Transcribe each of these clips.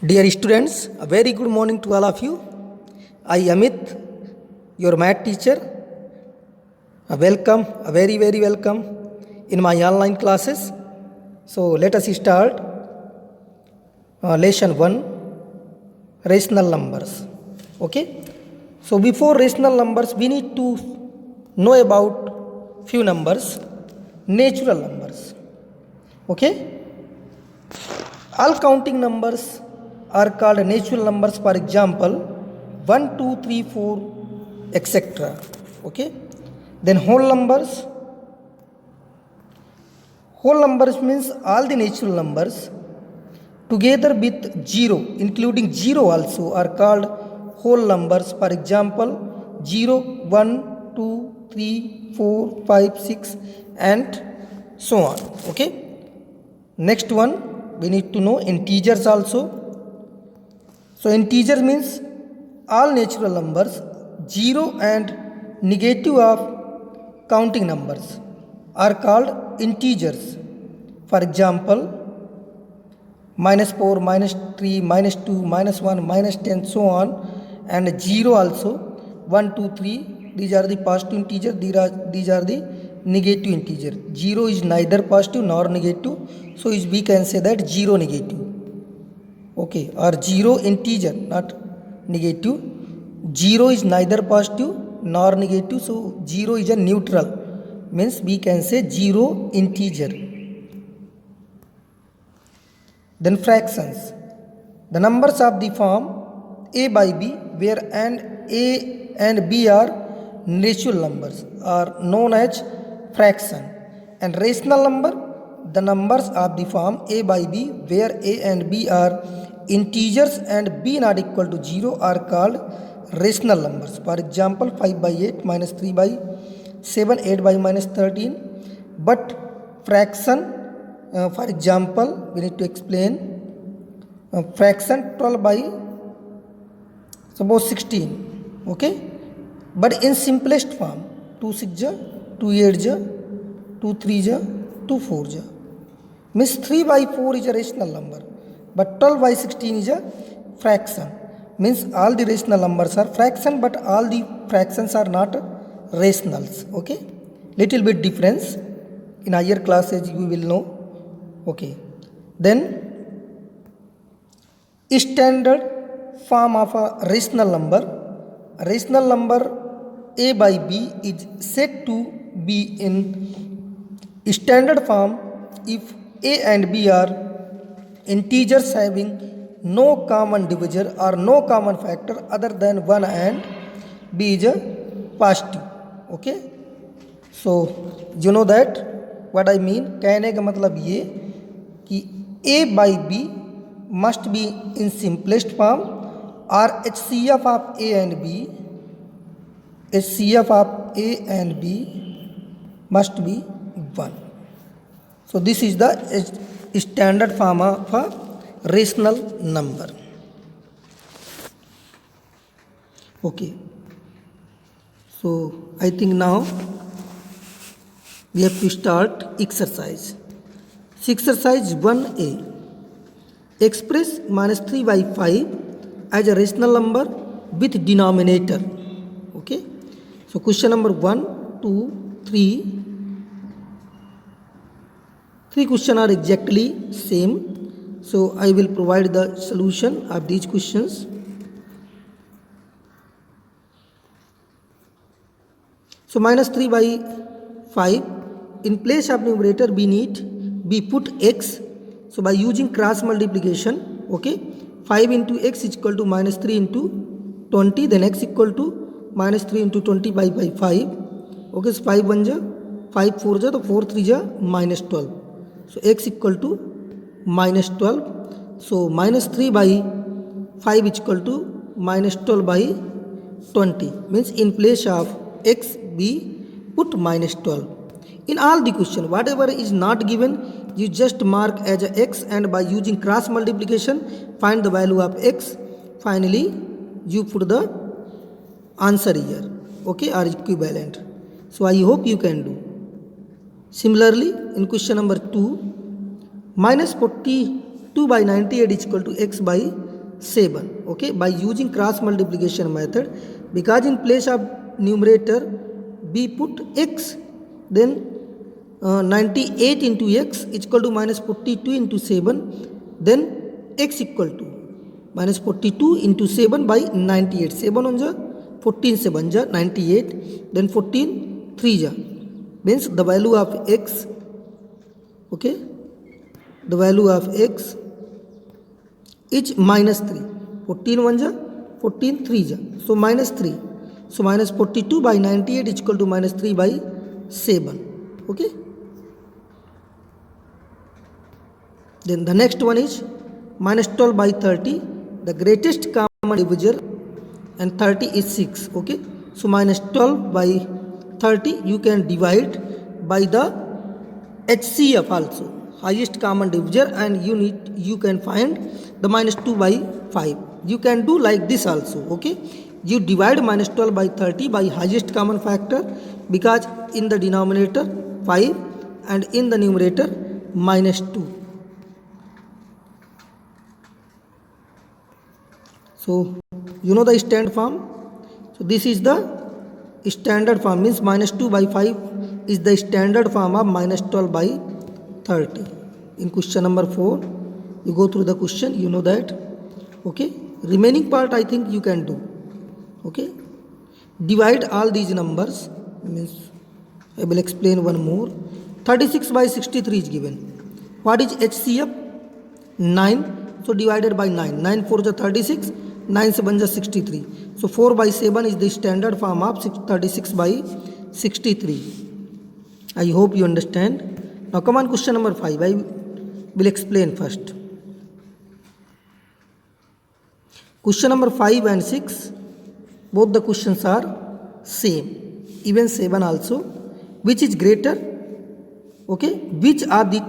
Dear students, a very good morning to all of you. I Amit, your math teacher. Welcome, a very welcome in my online classes. So let us start lesson 1, rational numbers. Okay. So before rational numbers, we need to know about few numbers, natural numbers. Okay. All counting numbers are called natural numbers. For example, 1, 2, 3, 4, etc. Okay. Then whole numbers means all the natural numbers together with 0, including 0 also, are called whole numbers. For example, 0, 1, 2, 3, 4, 5, 6 and so on. Okay. Next one, we need to know integers also. So integer means all natural numbers, 0 and negative of counting numbers are called integers. For example, -4, -3, -2, -1, -10, so on, and 0 also, 1, 2, 3, these are the positive integer, these are the negative integer. 0 is neither positive nor negative, so we can say that 0 negative. Okay, or 0 integer, not negative. 0 is neither positive nor negative, so 0 is a neutral, means we can say 0 integer. Then fractions, the numbers of the form a by b, where a and b are natural numbers, are known as fraction. And rational number, the numbers of the form a by b, where a and b are integers and b not equal to 0, are called rational numbers. For example, 5 by 8, -3 by 7, 8 by -13. But fraction, for example, we need to explain fraction 12 by suppose 16. Okay, but in simplest form, 2 6 ja, 2 8 ja, 2 3 ja, 2 4 ja, means 3 by 4 is a rational number, but 12 by 16 is a fraction. Means all the rational numbers are fraction, but all the fractions are not rationals. Okay, little bit difference. In higher classes you will know. Okay, then standard form of a rational number. Rational number a by b is said to be in standard form if a and b are integers having no common divisor or no common factor other than 1 and b is a positive. Okay, so you know that what I mean. कहने का मतलब ये कि a by b must be in simplest form, or HCF of a and b, HCF of a and b must be 1. So this is the standard form of a rational number. Okay, so I think now we have to start exercise. Exercise 1a, express -3 by 5 as a rational number with denominator. Okay, so question number 1, 2, 3 questions are exactly same, so I will provide the solution of these questions. So -3 by 5, in place of numerator we put x. So by using cross multiplication, okay, 5 into x is equal to -3 into 20, then x equal to -3 into 20 by 5. Okay, so 5 1 ja, 5 4 ja, तो 4 3 ja -12. So x equal to -12. So -3 by 5 is equal to -12 by 20, means in place of x we put -12. In all the question, whatever is not given, you just mark as a x, and by using cross multiplication find the value of x. Finally you put the answer here, okay, or equivalent. So I hope you can do. Similarly, in question number 2, -42 by 98 is equal to x by 7. Okay, by using cross multiplication method, because in place of numerator we put x, then 98 into x is equal to minus 42 into 7, then x equal to minus 42 into 7 by 98. 7 on ja 14 7 ja 98, then 14 3 ja, means the value of x, okay, the value of x is minus 3. 14 1 ja 14 3 ja, so minus 3. So minus 42 by 98 is equal to minus 3 by 7. Okay. Then the next one is minus 12 by 30. The greatest common divisor, and 30 is 6. Okay. So minus 12 by 30 you can divide by the HCF also, highest common divisor, and you can find the minus 2 by 5. You can do like this also. Okay. You divide minus 12 by 30 by highest common factor, because in the denominator 5 and in the numerator minus 2. So you know the standard form. So this is the standard form, means minus 2 by 5 is the standard form of minus 12 by 30. In question number 4, you go through the question, you know that. Okay. Remaining part I think you can do. Okay. Divide all these numbers, means I will explain one more. 36 by 63 is given. What is HCF? 9. So divided by 9. 9 4 is 36. 9 7 is 63. So 4 by 7 is the standard form of 36 by 63. I hope you understand. Now come on, question number 5. I will explain first. Question number 5 and 6, both the questions are same. Even 7 also. Which is greater? Okay. Which are the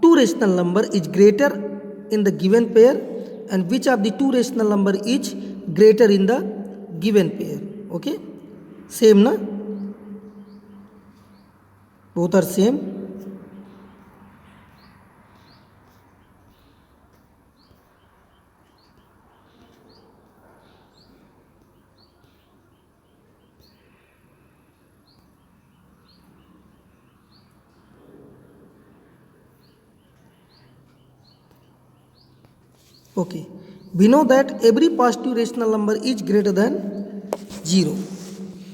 two rational number is greater in the given pair, and which of the two rational number is greater in the given pair? Okay. Same na? Both are same. Okay. We know that every positive rational number is greater than 0.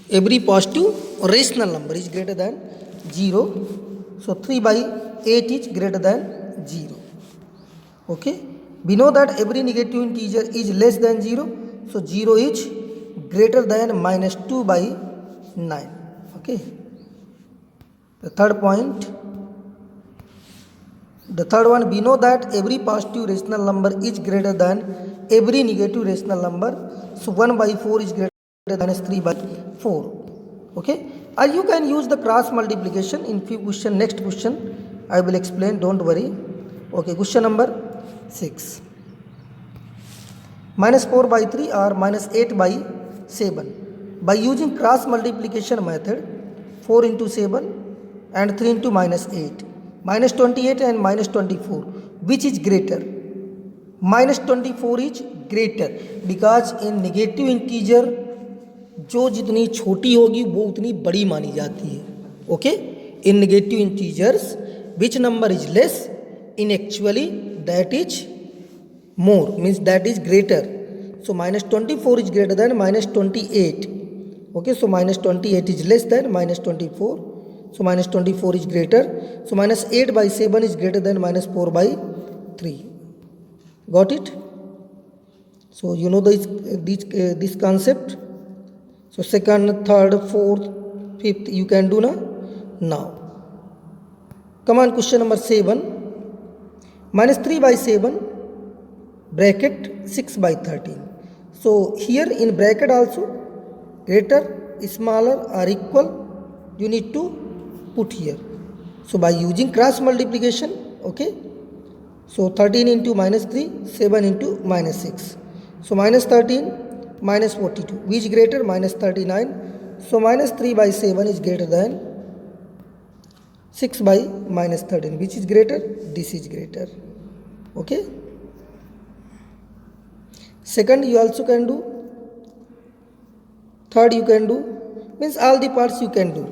Every positive rational number is greater than 0. So 3 by 8 is greater than 0. Okay. We know that every negative integer is less than 0. So 0 is greater than minus 2 by 9. Okay. The third point. The third one, we know that every positive rational number is greater than every negative rational number. So 1 by 4 is greater than minus 3 by 4. Okay. Or you can use the cross multiplication in few question. Next question I will explain, don't worry. Okay. Question number 6. Minus 4 by 3 or minus 8 by 7. By using cross multiplication method, 4 into 7 and 3 into minus 8. Minus 28 and minus 24. Which is greater? Minus 24 is greater, because in negative integer जो जितनी छोटी होगी वो उतनी बड़ी मानी जाती है. Okay. In negative integers which number is less, in actually that is more, means that is greater. So minus 24 is greater than minus 28. Okay. So minus 28 is less than minus 24. So minus 24 is greater. So minus 8 by 7 is greater than minus 4 by 3. Got it? So you know this concept. So second, third, fourth, fifth you can do now. Come on, question number 7. Minus 3 by 7 bracket 6 by 13. So here in bracket also greater, smaller or equal you need to put here. So by using cross multiplication, okay. So 13 into minus 3, 7 into minus 6. So minus 13, minus 42. Which is greater? Minus 39. So minus 3 by 7 is greater than 6 by minus 13. Which is greater? This is greater. Okay. second you also can do, third you can do, means all the parts you can do.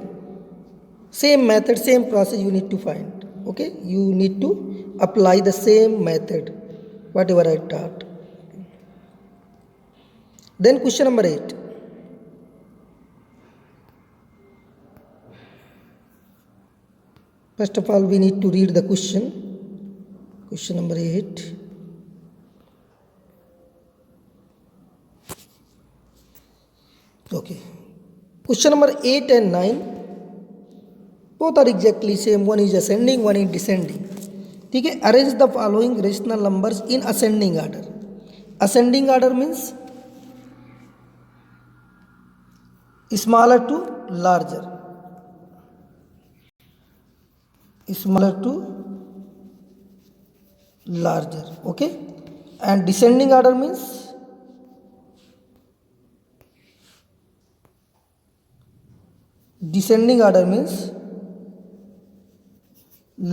Same method, same process you need to find. Okay, you need to apply the same method whatever I taught. Then question number 8. First of all, we need to read the question. Question number 8. Okay. Question number 8 and 9. Both are exactly same. One is ascending, one is descending. ठीक है. Arrange the following rational numbers in ascending order. Ascending order means smaller to larger. Smaller to larger. Okay. And descending order means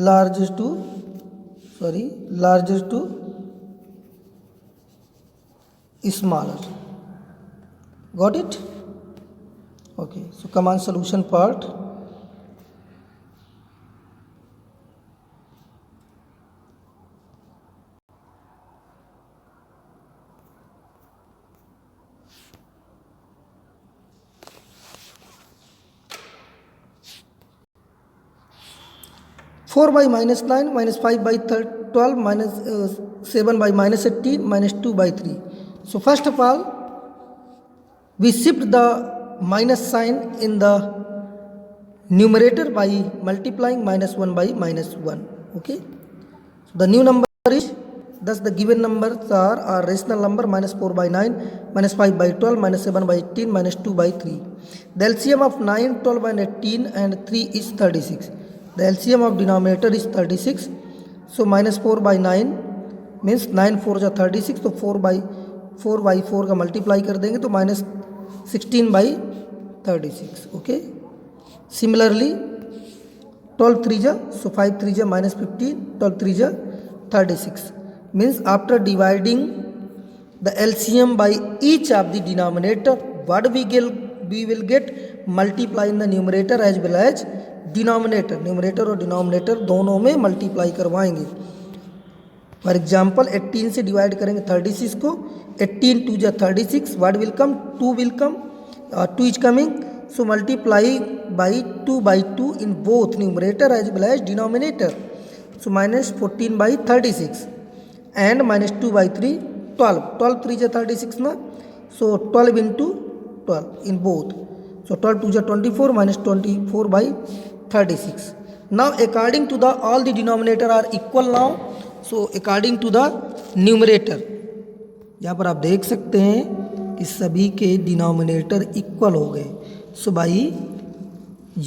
largest to smaller. Got it? Okay, so come on, solution part. Four by minus 9 minus 5 by 12 minus 7 by minus 18 minus 2 by 3. So first of all, we shift the minus sign in the numerator by multiplying minus 1 by minus 1. Okay. So the new number is, thus the given numbers are rational number minus 4 by 9, minus 5 by 12, minus 7 by 18, minus 2 by 3. The LCM of 9, 12 and 18 and 3 is 36. The LCM of denominator is 36. So minus 4 by 9 means 9 4 जा 36. तो 4 by 4 का multiply कर देंगे तो minus 16 by 36. Okay. Similarly 12 3 जा, so 5 3 जा minus 15, 12 3 जा 36. Means after dividing the LCM by each of the denominator, what we will get multiply in the numerator as well as denominator. Numerator और denominator दोनों में multiply करवाएंगे. For example 18 से divide करेंगे 36 को. 18 2 जा 36. What will come? 2 will come. 2 is coming. So multiply by 2 by 2 in both numerator as well as denominator. So minus 14 by 36 and minus 2 by 3 12. 12 3 जा 36 ना. सो 12 into 12 in both. So 12 2 जा 24 minus 24 by 36. Now according to the all the denominator are equal now. So according to the numerator, यहाँ पर आप देख सकते हैं कि सभी के डिनोमिनेटर इक्वल हो गए. So by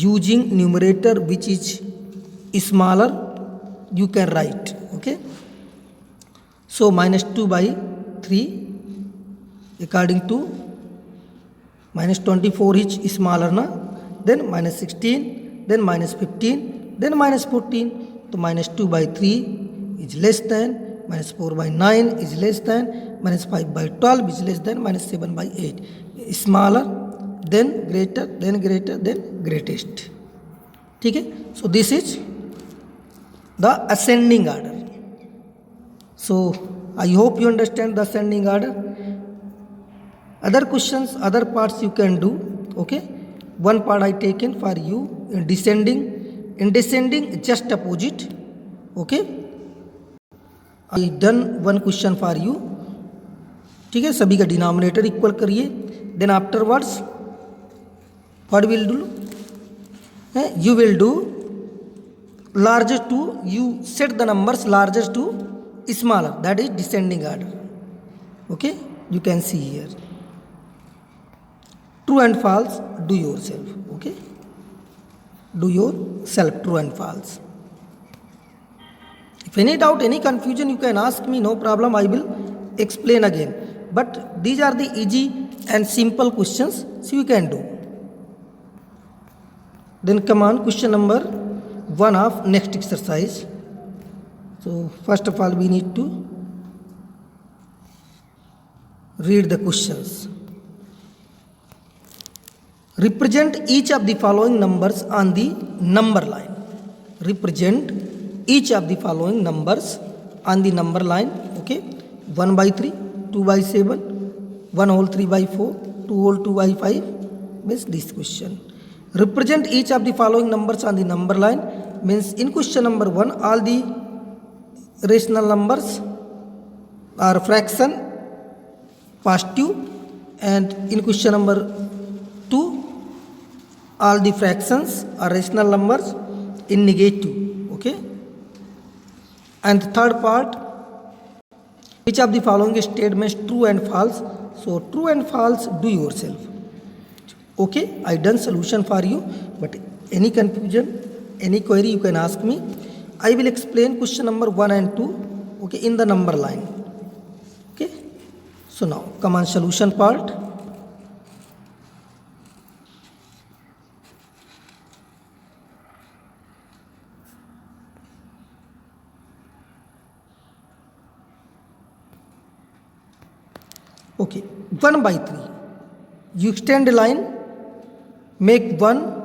using numerator which is smaller you can write. Okay. So minus 2 by 3 according to minus 24 is smaller na. Then minus 16. Then minus 15, then minus 14. So minus 2 by 3 is less than, minus 4 by 9 is less than, minus 5 by 12 is less than, minus 7 by 8. Smaller, then greater, then greater, then greatest. ठीक है. So this is the ascending order. So I hope you understand the ascending order. Other questions, other parts you can do. Okay. One part I taken for you in descending. In descending, just opposite. Okay. I done one question for you. ठीक है. सभी का denominator equal करिए. Then afterwards, what will do? You will do largest to, you set the numbers largest to smaller. That is descending order. Okay. You can see here. True and false, do yourself. Okay. Do yourself true and false. If any doubt, any confusion, you can ask me, no problem, I will explain again. But these are the easy and simple questions, so you can do. Then come on, question number 1 of next exercise. So first of all we need to Read the questions. Represent each of the following numbers on the number line. Represent each of the following numbers on the number line. Okay, 1 by 3, 2 by 7, 1 whole 3 by 4, 2 whole 2 by 5. Means this question. Represent each of the following numbers on the number line means in question number 1 all the rational numbers are fraction positive, and in question number 2 all the fractions are rational numbers in negative. Okay, and the third part, which of the following statements true and false? So true and false, do yourself. Okay, I done solution for you, but any confusion, any query you can ask me. I will explain question number 1 and 2, okay, in the number line. Okay, so now come on solution part. Okay, 1 by 3. You extend the line, make 1,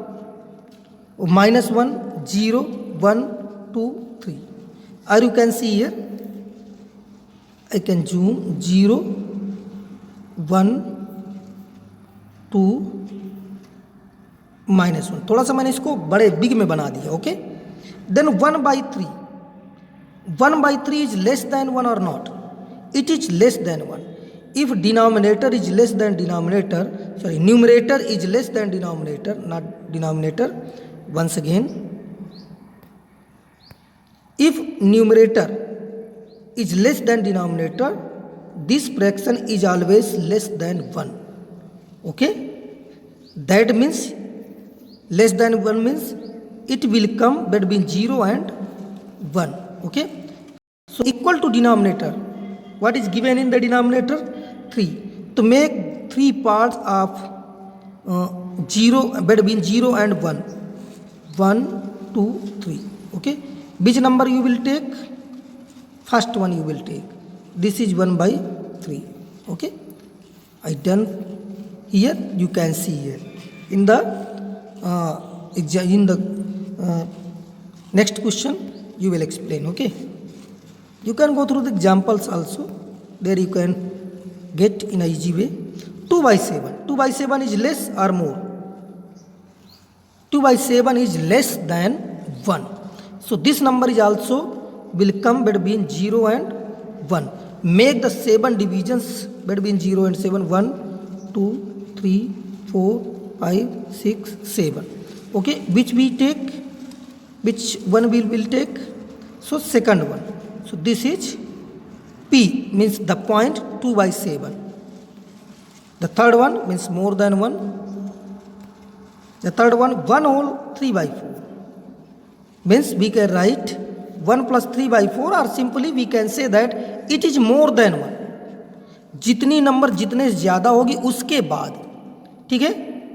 minus 1, 0, 1, 2, 3. Or you can see here, I can zoom 0, 1, 2, -1. थोड़ा सा मैंने इसको बड़े big में बना दिया. Okay, then 1 by 3. 1 by 3 is less than 1 or not? It is less than 1. If denominator is less than denominator, sorry, numerator is less than denominator, not denominator. Once again, if numerator is less than denominator, this fraction is always less than 1. Okay, that means less than 1 means it will come between 0 and 1. Okay, so equal to denominator, what is given in the denominator? 3. To make 3 parts of 0 between 0 and 1, 1, 2, 3. Okay, which number you will take? First one you will take. This is 1 by 3. Okay, I done here. You can see here in the next question you will explain. Okay, you can go through the examples also. There you can get in a easy way. 2 by 7. 2 by 7 is less or more? 2 by 7 is less than 1. So this number is also will come between 0 and 1. Make the 7 divisions between 0 and 7. 1, 2, 3, 4, 5, 6, 7. Okay, which we take? Which one we will take? So second one. So this is P, means the point 2 by 7. The third one means more than 1. The third one, 1 whole 3 by 4. Means we can write 1 plus 3 by 4, or simply we can say that it is more than 1. जितनी number जितने ज़्यादा होगी उसके बाद, ठीक है.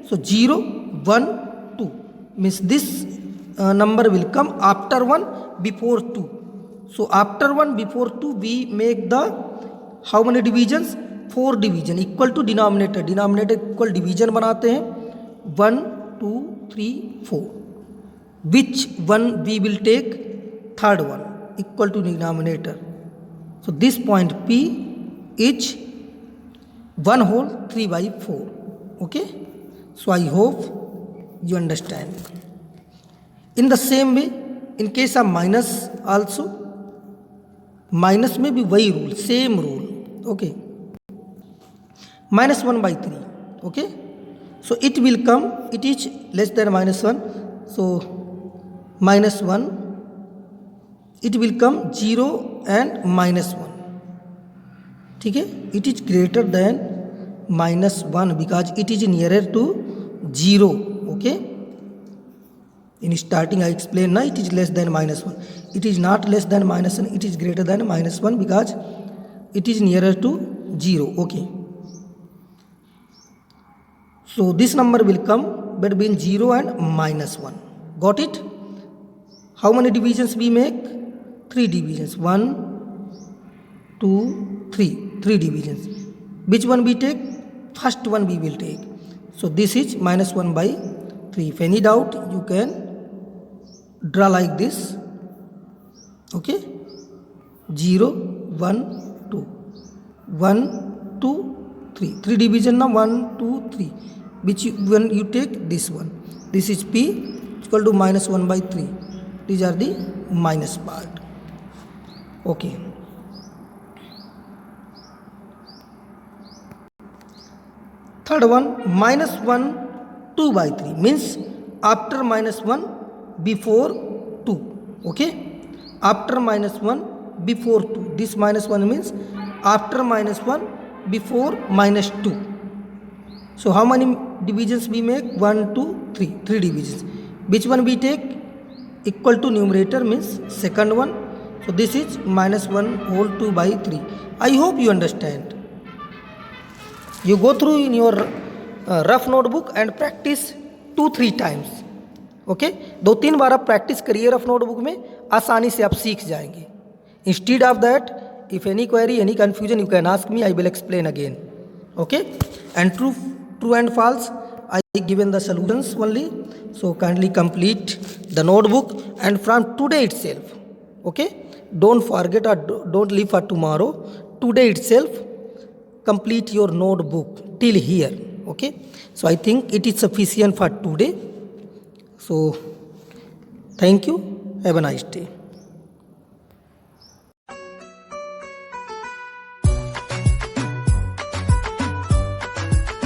So 0, 1, 2 means this number will come after 1 before 2. So after 1 before 2 we make the how many divisions? 4 division equal to denominator. Denominator equal division बनाते हैं 1, 2, 3, 4. Which one we will take? Third one equal to denominator. So this point P is 1 whole 3 by 4. Okay. So I hope you understand. In the same way, in case of minus also, minus में भी वही rule, same rule. Okay. Minus 1 by 3. Okay. So it will come, it is less than minus 1. So minus 1, it will come 0 and minus 1. ठीक है. It is greater than minus 1 because it is nearer to 0. Okay. In starting I explained now it is less than minus 1. It is not less than minus 1, it is greater than minus 1 because it is nearer to 0. Okay. So this number will come between 0 and minus 1. Got it? How many divisions we make? 3 divisions. 1, 2, 3. 3 divisions. Which one we take? First one we will take. So this is minus 1 by 3. If any doubt, you can draw like this. Okay, 0, 1, 2, 1, 2, 3. 3 division now, 1, 2, 3. When you take this one, this is P equal to minus 1 by 3. These are the minus part. Okay. Third one, minus 1, 2 by 3 means after minus 1, before 2. Okay, after minus 1, before 2. This minus 1 means after minus 1, before minus 2. So how many divisions we make? 1, 2, 3. 3 divisions. Which one we take? Equal to numerator means second one. So this is minus 1 whole 2 by 3. I hope you understand. You go through in your rough notebook and practice 2-3 times. Okay, 2-3 बार आप practice करिए rough notebook में, आसानी से आप सीख जाएंगे. Instead of that, if any query, any confusion, you can ask me, I will explain again. Okay, and true and false, I given the solutions only. So kindly complete the notebook and from today itself. Okay, don't forget or don't leave for tomorrow. Today itself complete your notebook till here. Okay, so I think it is sufficient for today. So thank you, have a nice day.